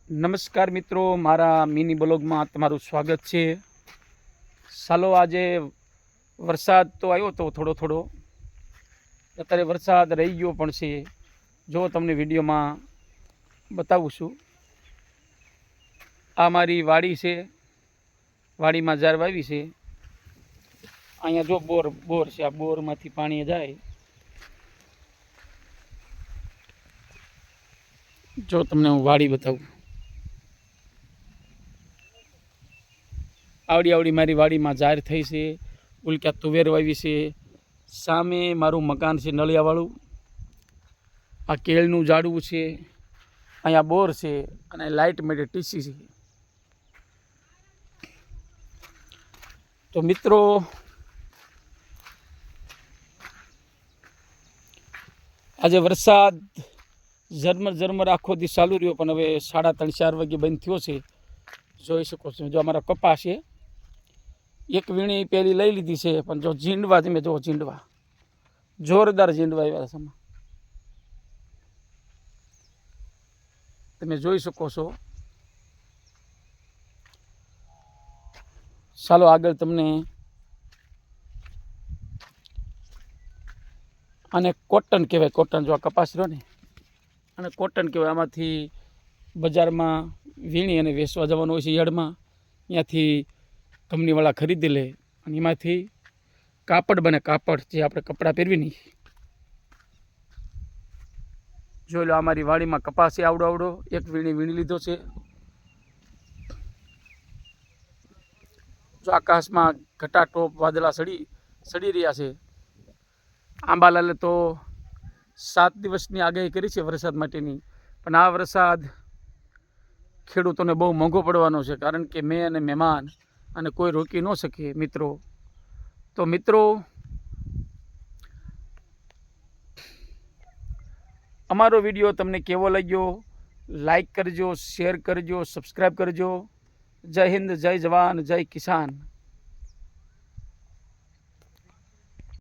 નમસ્કાર મિત્રો, મારા મિની બ્લોગમાં તમારું સ્વાગત છે. ચાલો, આજે વરસાદ તો આવ્યો તો થોડો થોડો, અત્યારે વરસાદ રહી ગયો પણ છે. જો તમને વિડીયોમાં બતાવું છું. આ મારી વાડી છે, વાડીમાં ઝાર વાવી છે. અહીંયા જો બોર છે, આ બોરમાંથી પાણી જાય. જો તમને હું વાડી બતાવું. આવડી મારી વાડીમાં ઝાર થઈ છે. ઉલક્યા તુવેર વાવી છે. સામે મારું મકાન છે નળિયાવાળું. આ કેળનું ઝાડવું છે. અહીંયા બોર છે અને લાઇટ માટે ટીસી છે. તો મિત્રો, આજે વરસાદ ઝરમર આખો દી ચાલુ રહ્યો, પણ હવે 3:30-4 વાગે બંધ થયો છે. જોઈ શકો છો. જો અમારા કપાસ છે, એક વીણી પહેલી લઈ લીધી છે, પણ જો ઝીંડવા, તમે જો ઝીંડવા, જોરદાર ઝીંડવા આવ્યા છે. તમે જોઈ શકો છો. ચાલો આગળ તમને આને કોટન કહેવાય. કોટન, જો આ કપાસ રહ્યો ને, અને કોટન કહેવાય. આમાંથી બજારમાં વીણી અને વેચવા જવાનું હોય છે યાર્ડમાં. ત્યાંથી કંપનીવાળા ખરીદી લે અને એમાંથી કાપડ બને. કાપડ જે આપણે કપડાં પહેરવી નહીં. જોઈ લો, અમારી વાડીમાં કપાસ છે આવડો એક વીણી લીધો છે. જો આકાશમાં ઘટાટોપ વાદળા સડી રહ્યા છે. આંબાલાલે તો 7 દિવસની આગાહી કરી છે વરસાદ માટેની, પણ આ વરસાદ ખેડૂતોને બહુ મોંઘો પડવાનો છે, કારણ કે મેં અને મહેમાન અને કોઈ રોકી ન શકે મિત્રો. તો મિત્રો, અમારો વિડીયો તમને કેવો લાગ્યો? લાઈક કરજો, શેર કરજો, સબસ્ક્રાઈબ કરજો. જય હિન્દ, જય જવાન, જય કિસાન.